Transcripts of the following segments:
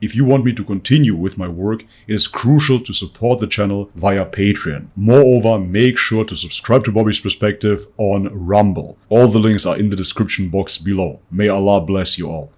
If you want me to continue with my work, it is crucial to support the channel via Patreon. Moreover, make sure to subscribe to Bobby's Perspective on Rumble. All the links are in the description box below. May Allah bless you all.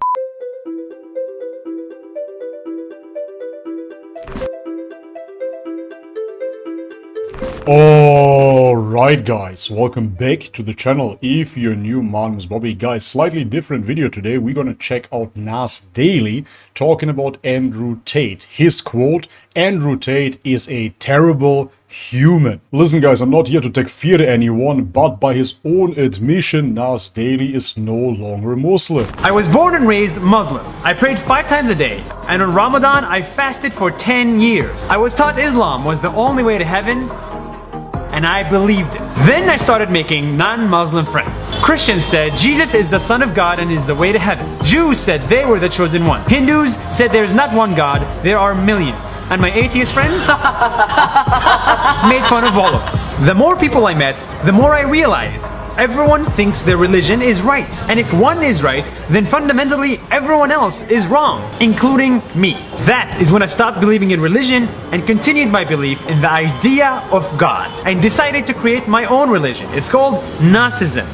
Alright guys, welcome back to the channel. If you're new, my name is Bobby. Guys, slightly different video today. We're gonna check out Nas Daily talking about Andrew Tate. His quote, Andrew Tate is a terrible human. Listen guys, I'm not here to take fear to anyone, but by his own admission, Nas Daily is no longer Muslim. I was born and raised Muslim. I prayed 5 times a day, and on Ramadan I fasted for 10 years. I was taught Islam was the only way to heaven, and I believed it. Then I started making non-Muslim friends. Christians said Jesus is the Son of God and is the way to heaven. Jews said they were the chosen one. Hindus said there's not one God, there are millions. And my atheist friends made fun of all of us. The more people I met, the more I realized everyone thinks their religion is right. And if one is right, then fundamentally everyone else is wrong, including me. That is when I stopped believing in religion and continued my belief in the idea of God, and decided to create my own religion. It's called Nasism,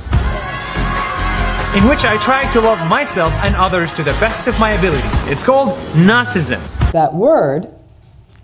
in which I try to love myself and others to the best of my abilities. It's called Nasism. That word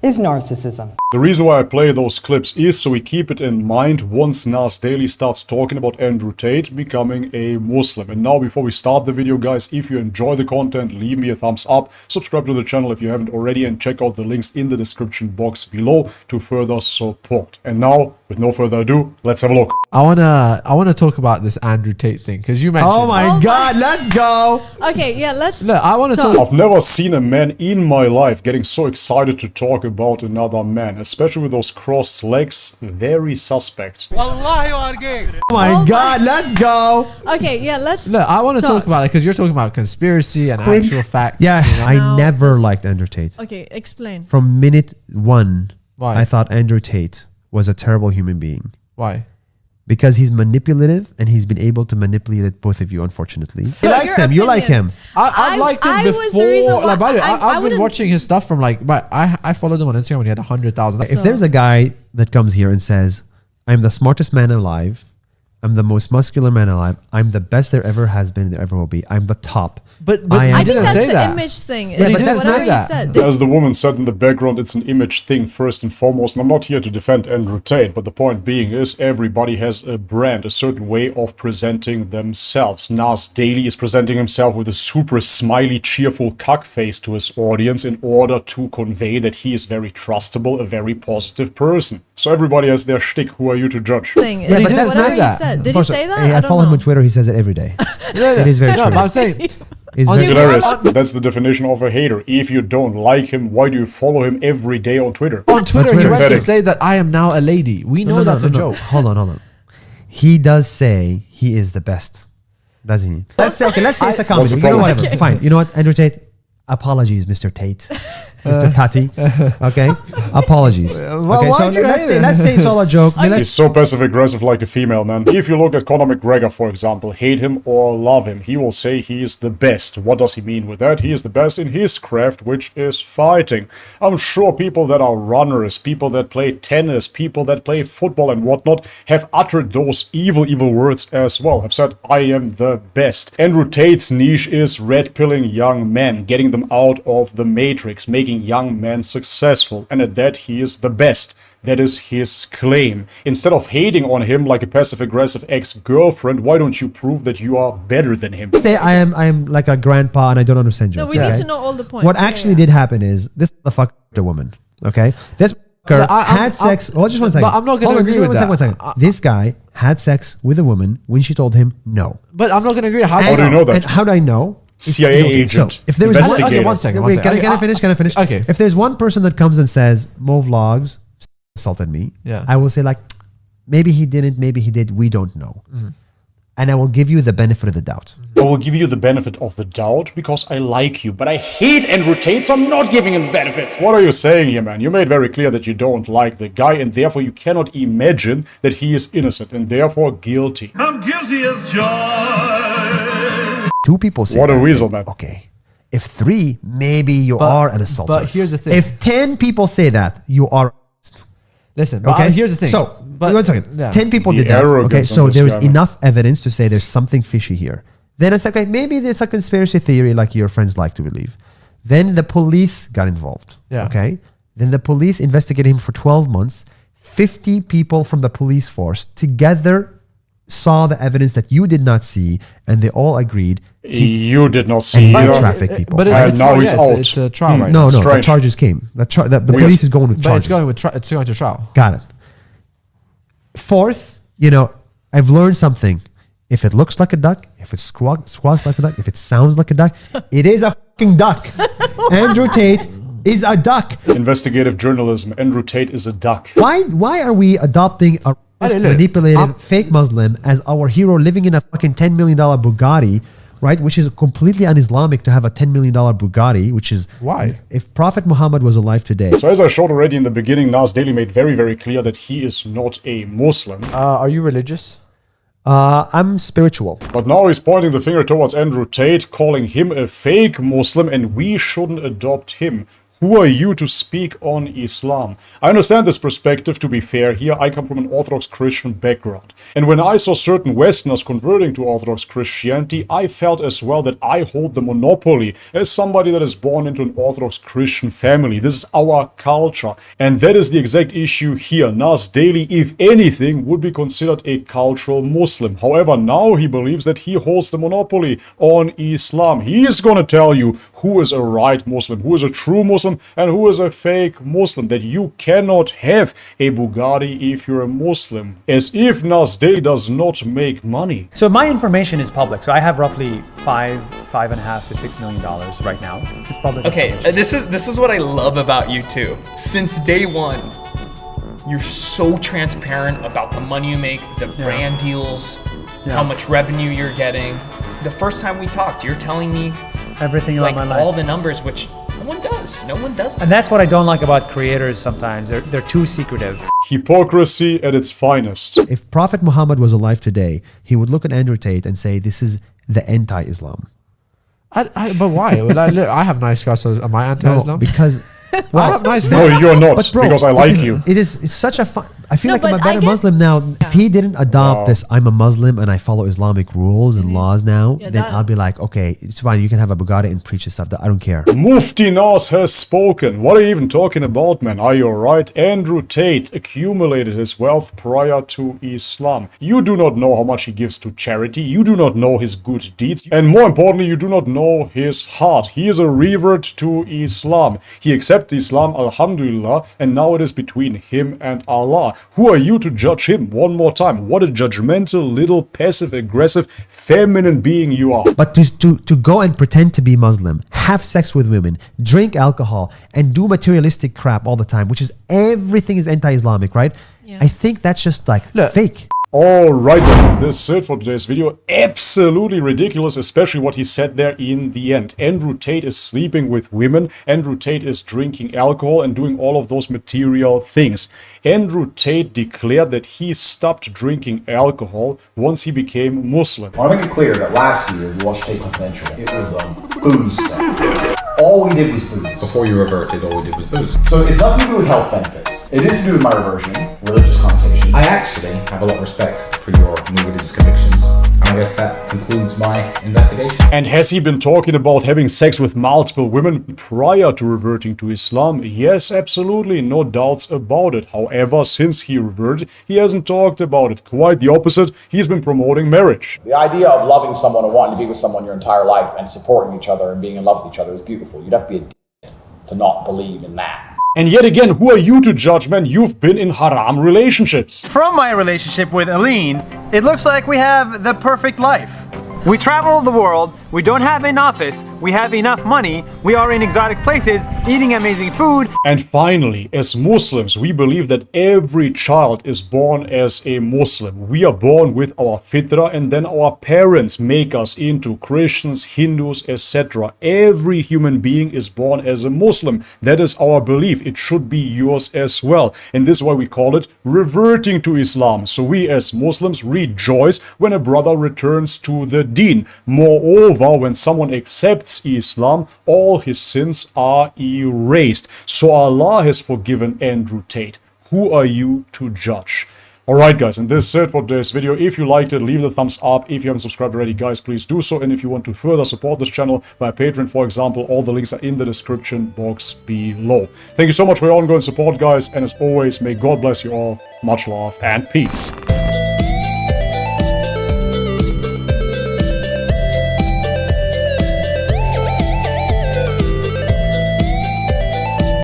is narcissism. The reason why I play those clips is so we keep it in mind once Nas Daily starts talking about Andrew Tate becoming a Muslim. And now before we start the video guys, if you enjoy the content, leave me a thumbs up, subscribe to the channel if you haven't already, and check out the links in the description box below to further support. And now, with no further ado, let's have a look. I wanna talk about this Andrew Tate thing because you mentioned. Oh my God, let's go. Okay, yeah, let's. Look, I want to talk. I've never seen a man in my life getting so excited to talk about another man, especially with those crossed legs. Very suspect. Wallahi, you are gay. Oh my God, let's go. Okay, yeah, let's. Look, I want to talk about it because you're talking about conspiracy and actual facts. Yeah, you know? I Now never this- liked Andrew Tate. Okay, explain. From minute one, Why? I thought Andrew Tate was a terrible human being. Why? Because he's manipulative and he's been able to manipulate both of you, unfortunately. He No, likes your him. You like opinion. him. I liked him I before. was the reason why- Like, by the way, I I've been wouldn't- watching his stuff from like, but I followed him on Instagram when he had 100,000. If there's a guy that comes here and says, I'm the smartest man alive, I'm the most muscular man alive, I'm the best there ever has been, there ever will be, I'm the top. but I he am- I didn't think that's say the that. image thing. But he It's didn't whatever say you that. said. As the woman said in the background, it's an image thing first and foremost. And I'm not here to defend Andrew Tate, but the point being is everybody has a brand, a certain way of presenting themselves. Nas Daily is presenting himself with a super smiley, cheerful cuck face to his audience in order to convey that he is very trustable, a very positive person. So everybody has their shtick. Who are you to judge? Thing. But he It's didn't whatever say you that. said. Did he First, say that? I don't follow him know. on Twitter. He says it every day. It is very No, true. but I'm saying, It's On very the- true. Hilarious. That's the definition of a hater. If you don't like him, why do you follow him every day on Twitter? on Twitter, he Twitter. went to Pathetic. say that I am now a lady. We know that's a joke. Hold on. He does say he is the best, doesn't he? Let's say it's a What's comedy. the You know, problem? whatever. Okay. Fine. You know what, Andrew Tate? Apologies, Mr. Tate. Mr. Tati. Okay? Apologies. Okay, so why'd you hate him? let's say it's all a joke. He's so passive aggressive like a female, man. If you look at Conor McGregor, for example, hate him or love him, he will say he is the best. What does he mean with that? He is the best in his craft, which is fighting. I'm sure people that are runners, people that play tennis, people that play football and whatnot have uttered those evil words as well, have said, I am the best. Andrew Tate's niche is red-pilling young men, getting them out of the matrix, making young men successful, and at that he is the best. That is his claim. Instead of hating on him like a passive-aggressive ex-girlfriend, why don't you prove that you are better than him? Say I am like a grandpa and I don't understand No, jokes. we need okay? to know all the points. What Yeah, actually yeah. did happen is this motherfucker a woman. Okay? This motherfucker had sex. Oh, just one second. But I'm not gonna Hold on, agree just with that. one second. This guy had sex with a woman when she told him no. But I'm not going to agree. How do you know that? And how do I know? CIA Okay, agent, So if there is investigator. Okay, one second. Wait, can I finish? Can I finish? Okay. If there's one person that comes and says Mo Vlogs assaulted me, Yeah. I will say like, maybe he didn't, maybe he did. We don't know. And I will give you the benefit of the doubt. I will give you the benefit of the doubt because I like you, but I hate Andrew Tate, so I'm not giving him benefit. What are you saying here, man? You made very clear that you don't like the guy, and therefore you cannot imagine that he is innocent and therefore guilty. I'm guilty as charged. Two people say What a that. weasel, man. Okay. If 3, maybe you are an assaulter. but here's the thing. If 10 people say that, you are. Listen, but Okay. here's the thing. So, but, one second. yeah. 10 people The did that. arrogance Okay. on So this there is guy, man. enough evidence to say there's something fishy here. Then it's okay. Maybe there's a conspiracy theory like your friends like to believe. Then the police got involved. Yeah. Okay. Then the police investigated him for 12 months. 50 people from the police force together saw the evidence that you did not see, and they all agreed. You did not And see he either. did traffic people. But And it's now not he's yet. out. It's a trial right no, now. no, the Strange. charges came. The Weird. police is going with But charges. it's going with it's going to trial. Got it. Fourth, I've learned something. If it looks like a duck, if it squawks like a duck, if it sounds like a duck, it is a fucking duck. Andrew Tate is a duck. Investigative journalism. Andrew Tate is a duck. Why are we adopting a Look, manipulative fake Muslim as our hero living in a fucking $10 million Bugatti, right? Which is completely un-Islamic to have a $10 million Bugatti, which is... Why? If Prophet Muhammad was alive today... So as I showed already in the beginning, Nas Daily made very, very clear that he is not a Muslim. Are you religious? I'm spiritual. But now he's pointing the finger towards Andrew Tate, calling him a fake Muslim, and we shouldn't adopt him. Who are you to speak on Islam? I understand this perspective. To be fair, here I come from an Orthodox Christian background. And when I saw certain Westerners converting to Orthodox Christianity, I felt as well that I hold the monopoly as somebody that is born into an Orthodox Christian family. This is our culture. And that is the exact issue here. Nas Daily, if anything, would be considered a cultural Muslim. However, now he believes that he holds the monopoly on Islam. He is going to tell you who is a right Muslim, who is a true Muslim, and who is a fake Muslim, that you cannot have a Bugatti if you're a Muslim. As if Nas Daily does not make money. So my information is public. So I have roughly $5.5 to $6 million right now. It's public. Okay, information. this is what I love about you too. Since day one, you're so transparent about the money you make, the brand deals, how much revenue you're getting. The first time we talked, you're telling me Everything about like my life. all the numbers, which no one does. No one does that. And that's what I don't like about creators sometimes. They're too secretive. Hypocrisy at its finest. If Prophet Muhammad was alive today, he would look at Andrew Tate and say, this is the anti-Islam. But why? Well, I have nice cars, so am I anti-Islam? No, because... I have nice No, cars. you're not, But bro, because I like it is, you. It's such a fun... I feel No, like I'm a but better I guess- Muslim now. If he didn't adopt this, I'm a Muslim and I follow Islamic rules and laws now, Yeah, then that- I'll be like, okay, it's fine. You can have a Bugatti and preach this stuff. I don't care. Mufti Nas has spoken. What are you even talking about, man? Are you alright? Andrew Tate accumulated his wealth prior to Islam. You do not know how much he gives to charity. You do not know his good deeds. And more importantly, you do not know his heart. He is a revert to Islam. He accepted Islam, alhamdulillah, and now it is between him and Allah. Who are you to judge him? One more time. What a judgmental, little, passive-aggressive, feminine being you are. But to go and pretend to be Muslim, have sex with women, drink alcohol, and do materialistic crap all the time, which is everything is anti-Islamic, right? Yeah. I think that's just like Look. fake. Alright, this is it for today's video. Absolutely ridiculous, especially what he said there in the end. Andrew Tate is sleeping with women. Andrew Tate is drinking alcohol and doing all of those material things. Andrew Tate declared that he stopped drinking alcohol once he became Muslim. I want to make it clear that last year we watched Tate Confidential. It was a booze fest. All we did was booze. Before you reverted, all we did was booze. So it's nothing to do with health benefits. It is to do with my reversion, religious connotations. I actually have a lot of respect for your new religious convictions, and I guess that concludes my investigation. And has he been talking about having sex with multiple women prior to reverting to Islam? Yes, absolutely, no doubts about it. However, since he reverted, he hasn't talked about it. Quite the opposite, he's been promoting marriage. The idea of loving someone and wanting to be with someone your entire life and supporting each other and being in love with each other is beautiful. You'd have to be a d- to not believe in that. And yet again, who are you to judge, man? You've been in haram relationships. From my relationship with Aline, it looks like we have the perfect life. We travel the world, we don't have an office, we have enough money, we are in exotic places, eating amazing food. And finally, as Muslims, we believe that every child is born as a Muslim. We are born with our fitra, and then our parents make us into Christians, Hindus, etc. Every human being is born as a Muslim. That is our belief. It should be yours as well. And this is why we call it reverting to Islam. So we as Muslims rejoice when a brother returns to the deen. Moreover, However, when someone accepts Islam, all his sins are erased. So Allah has forgiven Andrew Tate. Who are you to judge? Alright guys, and this is it for today's video. If you liked it, leave the thumbs up. If you haven't subscribed already, guys, please do so. And if you want to further support this channel via Patreon, for example, all the links are in the description box below. Thank you so much for your ongoing support, guys. And as always, may God bless you all. Much love and peace.